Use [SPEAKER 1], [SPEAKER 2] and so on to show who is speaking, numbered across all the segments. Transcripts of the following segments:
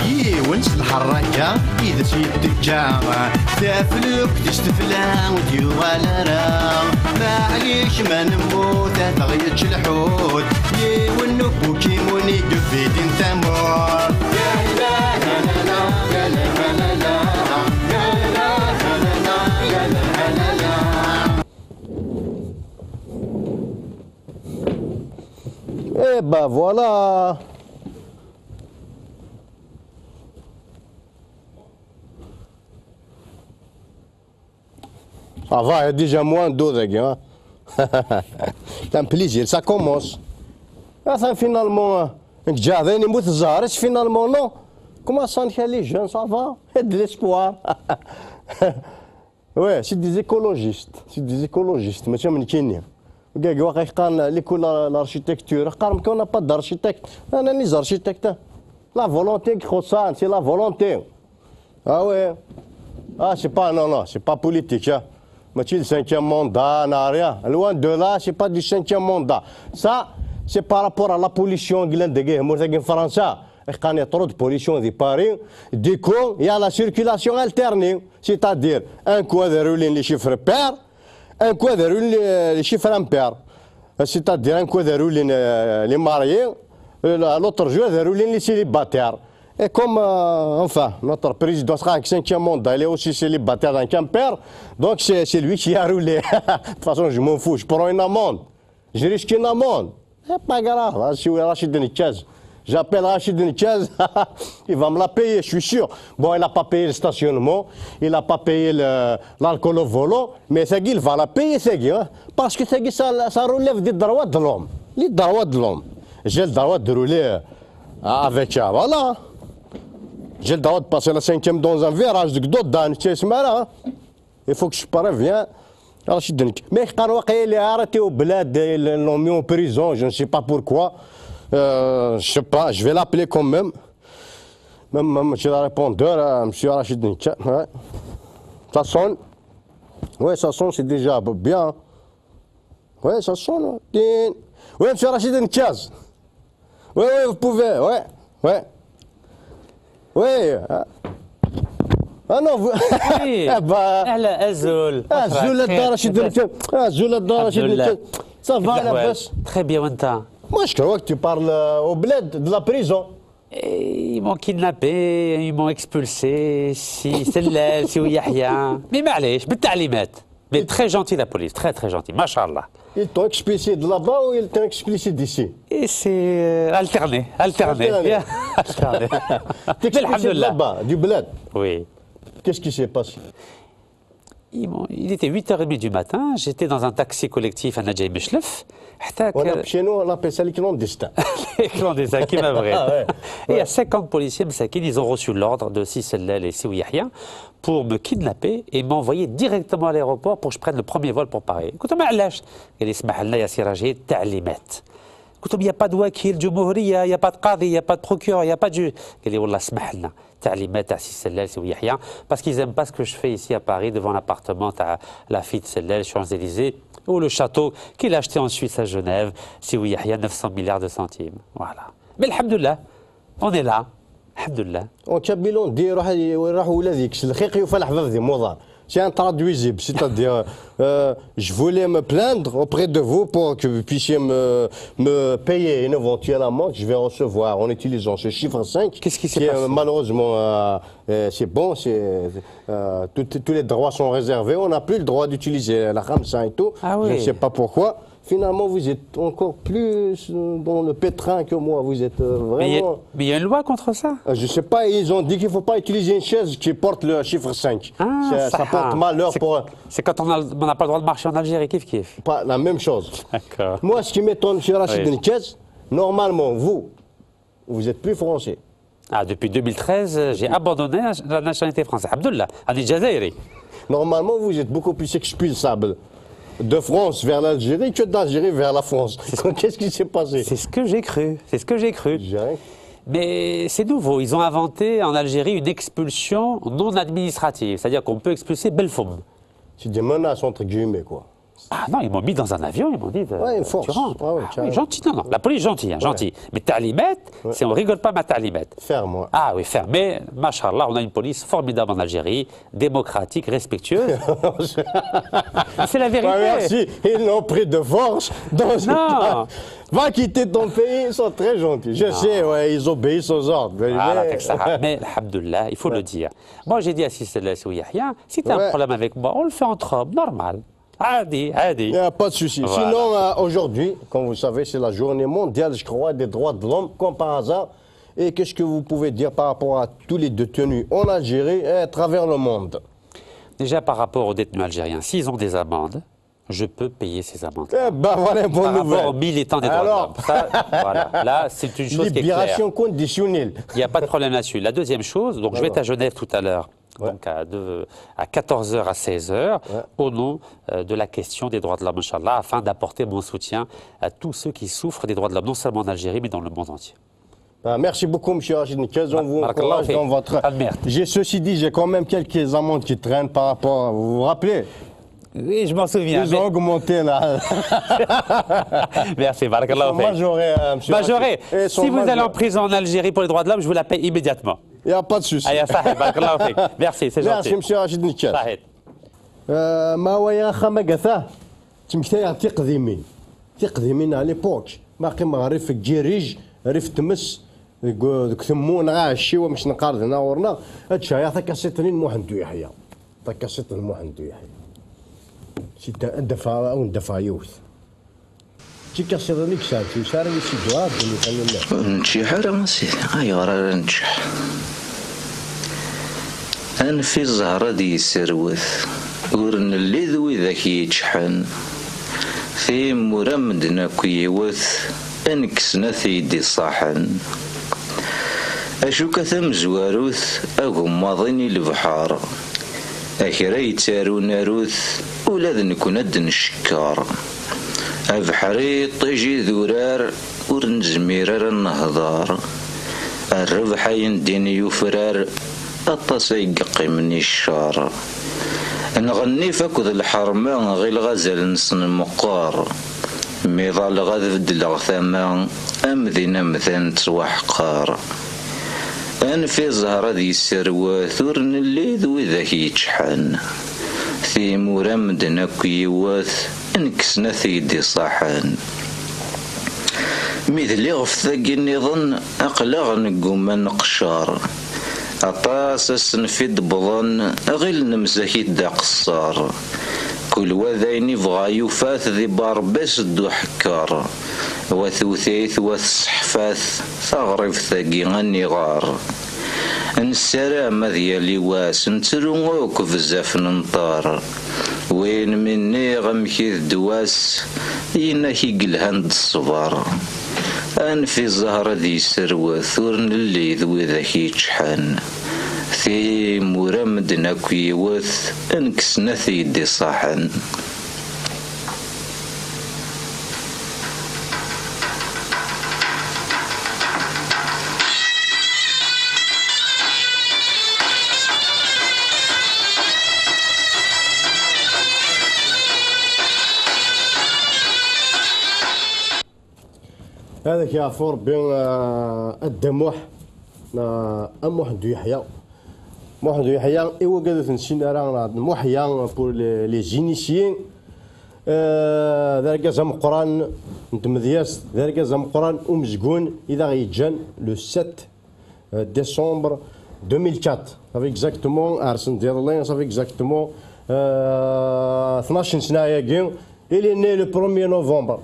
[SPEAKER 1] يونس الحركة إذا سيدكا تفلوك تستفلا وديو على را معليش ما نموت تغيتش الحوت يونك بوكيموني قفيت انت مور يا لا لا لا لا يا لا لا لا يا لا لا لا يا لا لا لا.
[SPEAKER 2] Et bah voilà. Ça va, il y a déjà moins d'eau, les gars. C'est un plaisir, ça commence. Ah, ça, finalement, finalement, non. Comment ça, les jeunes, ça va? Il y a de l'espoir. Ouais, c'est des écologistes. C'est des écologistes, monsieur Mnikini. L'école l'architecture, on n'a pas d'architecte. On a les architectes. La volonté, c'est la volonté. Ah ouais. Ah, c'est pas, non, non, c'est pas politique. Hein. Mais le 5e mandat, n'a rien. Loin de là, c'est pas du 5e mandat. Ça, c'est par rapport à la pollution française. Il y a trop de pollution de Paris. Du coup, il y a la circulation alternée. C'est-à-dire, un coin de rouler les chiffres pairs, un coin de rouler les chiffres impairs. C'est-à-dire, un coin de rouler les mariés, l'autre jour, de rouler les célibataires. Et comme, enfin, notre président sera en 5e mandat, il est aussi célibataire dans Quimper, donc c'est lui qui a roulé. De toute façon, je m'en fous, je prends une amende. Je risque une amende. C'est pas grave, si vous Rachid Nikaz. J'appelle Rachid Nikaz, il va me la payer, je suis sûr. Bon, il n'a pas payé le stationnement, il n'a pas payé l'alcool au volant, mais ça, il va la payer, hein, parce que ça relève des droits de l'homme. Les droits de l'homme. J'ai le droit de rouler avec ça, voilà. J'ai le droit de passer la 5e dans un virage de Gdod dans il faut que je prévienne. Mais il a arrêté au bled, ils l'ont mis en prison, je ne sais pas pourquoi. Je sais pas, je vais l'appeler quand même. Même chez le répondeur, M. Rachid Nikaz. Ouais. Ça sonne. Oui, ça sonne, c'est déjà bien. Oui, ça sonne. Oui, M. Rachid Nikaz. Oui, oui, vous pouvez, ouais, ouais. Oui. Ah non, vous.
[SPEAKER 3] Oui. Azul.
[SPEAKER 2] Azul, Rachid Nikaz. Azul, Rachid Nikaz. Ça va, la baisse.
[SPEAKER 3] Très bien, Wanta.
[SPEAKER 2] Moi, je crois que tu parles au bled de la prison.
[SPEAKER 3] Ils m'ont kidnappé, ils m'ont expulsé, si Sellel, si Yahya. Mais معليش بالتعليمات. Mais très gentil la police, très très gentil, machallah.
[SPEAKER 2] Ils t'ont expulsé de là-bas ou ils t'ont expulsé d'ici?
[SPEAKER 3] Et c'est alterné, alterné. Alterné.
[SPEAKER 2] T'es expulsé de là-bas, du bled?
[SPEAKER 3] Oui.
[SPEAKER 2] Qu'est-ce qui s'est passé?
[SPEAKER 3] Il était 8h30 du matin, j'étais dans un taxi collectif à Nadjaï Meshlef.
[SPEAKER 2] Chez nous, on appelle ça les clandestins.
[SPEAKER 3] Les clandestins, qui m'a vrai.
[SPEAKER 2] Ah ouais.
[SPEAKER 3] Et il y a 50 policiers, ils ont reçu l'ordre de Sissellel et Siouiyahia pour me kidnapper et m'envoyer directement à l'aéroport pour que je prenne le premier vol pour Paris. Écoute, معلش قال لي اسمح لنا يا سي راجل تعليمات. قلت له il n'y a pas de wakil جمهورية, il n'y a pas de qadi, il n'y a pas de procureur, il n'y a pas de juge. قال لي والله اسمح لنا. تعليمات تاع سي سلال سي ويحيى parce qu'ils n'aiment pas ce que je fais ici à Paris devant l'appartement تاع la fille de Sellel, Champs-Élysées, ou le château qu'il a acheté en Suisse à Genève, سي ويحيى 900 milliards de centimes. Voilà. Mais alhamdoulilah, on est là. Alhamdoulilah.
[SPEAKER 2] On تشابيلون دي راح ولاديك الخيق يفلح في موضار. C'est intraduisible, c'est-à-dire je voulais me plaindre auprès de vous pour que vous puissiez me payer une éventuelle amende que je vais recevoir en utilisant ce chiffre 5.
[SPEAKER 3] Qu'est-ce qui s'est passé?
[SPEAKER 2] Malheureusement, c'est bon, tous les droits sont réservés, on n'a plus le droit d'utiliser la Khamsa et tout.
[SPEAKER 3] Ah oui.
[SPEAKER 2] Je ne sais pas pourquoi. Finalement, vous êtes encore plus dans le pétrin que moi. Vous êtes vraiment...
[SPEAKER 3] Mais il y a une loi contre ça?
[SPEAKER 2] Je ne sais pas, ils ont dit qu'il ne faut pas utiliser une chaise qui porte le chiffre 5.
[SPEAKER 3] Ah,
[SPEAKER 2] ça porte malheur pour...
[SPEAKER 3] C'est quand on n'a pas le droit de marcher en Algérie, kiff.
[SPEAKER 2] Pas la même chose.
[SPEAKER 3] D'accord.
[SPEAKER 2] Moi, ce qui m'étonne, M. Rachid Nikaz, normalement, vous êtes plus français.
[SPEAKER 3] Ah, depuis 2013, j'ai abandonné la nationalité française. Abdullah, Adi Jazairi.
[SPEAKER 2] Normalement, vous êtes beaucoup plus expulsable de France vers l'Algérie que d'Algérie vers la France. Qu'est-ce qui s'est passé?
[SPEAKER 3] C'est ce que j'ai cru. C'est ce que j'ai cru. Mais c'est nouveau. Ils ont inventé en Algérie une expulsion non administrative. C'est-à-dire qu'on peut expulser Belfoum.
[SPEAKER 2] C'est des menaces entre guillemets, quoi.
[SPEAKER 3] Ah non, ils m'ont mis dans un avion, ils m'ont dit.
[SPEAKER 2] Ouais, une force.
[SPEAKER 3] Tu rentres.
[SPEAKER 2] Ah ouais,
[SPEAKER 3] Oui, gentil, non, non. La police, gentil, hein, gentil. Mais talimet, c'est on rigole pas ma talimet.
[SPEAKER 2] Ferme, ouais.
[SPEAKER 3] Ah oui, ferme. Mais, machallah, on a une police formidable en Algérie, démocratique, respectueuse. C'est la vérité.
[SPEAKER 2] Ouais, merci. Ils l'ont pris de force dans une
[SPEAKER 3] Non.
[SPEAKER 2] cage. Va quitter ton pays, ils sont très gentils. Je sais, ouais, ils obéissent aux ordres.
[SPEAKER 3] Voilà,
[SPEAKER 2] Mais-
[SPEAKER 3] etc. Mais, alhamdoulilah, il faut le dire. Moi, j'ai dit à Sissela Yahya, si tu as un
[SPEAKER 2] Ouais.
[SPEAKER 3] problème avec moi, on le fait entre hommes, normal. Hadi, hadi.
[SPEAKER 2] Il n'y a pas de souci.
[SPEAKER 3] Voilà.
[SPEAKER 2] Sinon, aujourd'hui, comme vous savez, c'est la journée mondiale, je crois, des droits de l'homme, comme par hasard. Et qu'est-ce que vous pouvez dire par rapport à tous les détenus en Algérie et à travers le monde?
[SPEAKER 3] Déjà, par rapport aux détenus algériens, s'ils ont des amendes, je peux payer ces amendes.
[SPEAKER 2] Eh ben voilà, bonne
[SPEAKER 3] Par
[SPEAKER 2] nouvelle.
[SPEAKER 3] rapport aux militants des droits de
[SPEAKER 2] Alors,
[SPEAKER 3] l'homme. Ça, voilà. Là, c'est une chose qui est claire.
[SPEAKER 2] libération conditionnelle.
[SPEAKER 3] Il n'y a pas de problème là-dessus. La deuxième chose, donc je vais être à Genève tout à l'heure,
[SPEAKER 2] Ouais.
[SPEAKER 3] donc à 14h à 16h, au nom de la question des droits de l'homme, Inch'Allah, afin d'apporter mon soutien à tous ceux qui souffrent des droits de l'homme, non seulement en Algérie, mais dans le monde entier.
[SPEAKER 2] Ben, merci beaucoup, M. Rachid Nikaz. On vous
[SPEAKER 3] Barakallahu
[SPEAKER 2] encourage
[SPEAKER 3] fik.
[SPEAKER 2] dans votre.
[SPEAKER 3] Pas de merde.
[SPEAKER 2] Ceci dit, j'ai quand même quelques amendes qui traînent par rapport. Vous vous rappelez?
[SPEAKER 3] Oui, je m'en souviens.
[SPEAKER 2] Ils ont augmenté là.
[SPEAKER 3] Merci,
[SPEAKER 2] Ils
[SPEAKER 3] barakallahu
[SPEAKER 2] sont
[SPEAKER 3] fik.
[SPEAKER 2] majorés, M.
[SPEAKER 3] Majoré,
[SPEAKER 2] Rachid. Ils sont
[SPEAKER 3] si vous allez en
[SPEAKER 2] majorés.
[SPEAKER 3] prison en Algérie pour les droits de l'homme, je vous la paye immédiatement.
[SPEAKER 2] Il n'y a pas de souci.
[SPEAKER 3] Aya sahib, barakallahu fik. Merci, c'est
[SPEAKER 2] Merci,
[SPEAKER 3] gentil.
[SPEAKER 2] M. Rachid Nikaz.
[SPEAKER 3] Sahid.
[SPEAKER 2] ما هو يا خمقثة تمكتايا تقديمين تقديمين على ليبوك باقي ما ريف جيريج ريف تمس دوك ثمون غا الشيوة مش نقارد هنا ورنا هادشي يا تكاسيتني المحندو يحيى تكاسيت المحندو يحيى سيتا الدفا او ندفا يوث تكاسيتني كسالتي ساري سيدوار اللي خلينا
[SPEAKER 4] نتشيح راه سيدي راه نتشح أنا في الزهرة دي السروث ورن اللي ذوي ذاك يتشحن في مرمدنا كيوث انكسنا ثيدي صاحن أشوك ثم زواروث أقوم ماضيني البحار أكرا يتارو ناروث ولاد نكون أدن الشكار أبحري طيجي ذورار ورنزميرار النهضار الربح ينديني يفرار الطاسي مني الشار نغني فاكد الحرمان غي الغزال نسن مقار ميضال غذ بدلغ ثما أمذين أمثان توحقار أن في زهرة دي السروة ثورن اللي ذوي ذاك يتشحن في مرمدنا كيوث انكسنا ثيدي صاحن مثلي غفثاقي النظن أقلغ نقوم نقشار أطاس السنفيد بضن غير نمسكي دا قصار كل وذين يبغى يفاث ذي باربس دو حكار وثوثيث وثصحفاث ثغرب ثقي النغار السلام ديالي واس نتلوك بزاف ننطار وين مني غمكي دواس يناكي قلهند الصبر أن في الزهرة دي سروة ثورن اللي ذوي ذاك يتشحن في مرمدنا كيوث انكسنا ثيدي صاحن
[SPEAKER 2] هذاك يا فور بين الدموح محمد يحيى محمد يحيى ايوا قادت نسينا راه محيى بور لي زينيسيين ذلك زعما قران نتمدياس ذلك زعما قران ومزقون اذا غيتجان لو 7 ديسمبر 2004 صافي اكزاكتومون ارسن ديال الله صافي اكزاكتومون 12 سنه ياكين. Il est né le 1er novembre,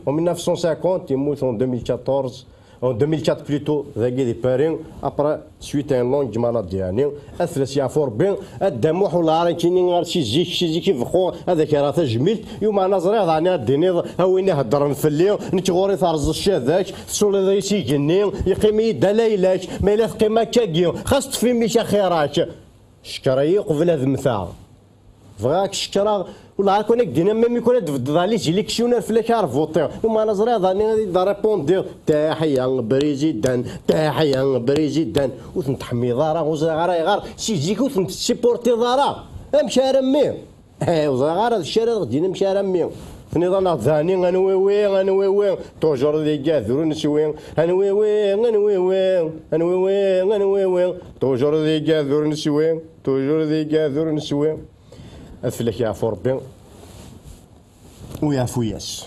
[SPEAKER 2] en 1950, il mourut en 2014, en 2004 plutôt, après, suite à une longue maladie. أثلث يعفور بين الدموح والعرين كيني غير شي زيك يفقو هذاك راه تجميل يوم انا زريض عني الديني هويني هضر في نتغوري ثارز الشي ذاك سول ذا يسيقني يقيم يدا ليلاك ما الا تقيم كاكيو خاص تفي ميشا خيراك شكرا قبل هذا المثال فغاك شكرا ولا عاكونك دينا ميم يكون تفضل عليه ليكسيونير في لك عارف فوتي وما انا زريض راني دا ريبوندي تحيه بريزيدان تحيه بريزيدان وتنتحمي ضارا وزغارا غار سي جيك وتنسيبورتي ضارا امشي رمي وزغار هذا الشارع غادي نمشي على مي نظام ثاني غنوي توجور ذي كاثر نسوي غنوي توجور ذي كاثر نسوي افلك يعفو ربي ويعفو ياس.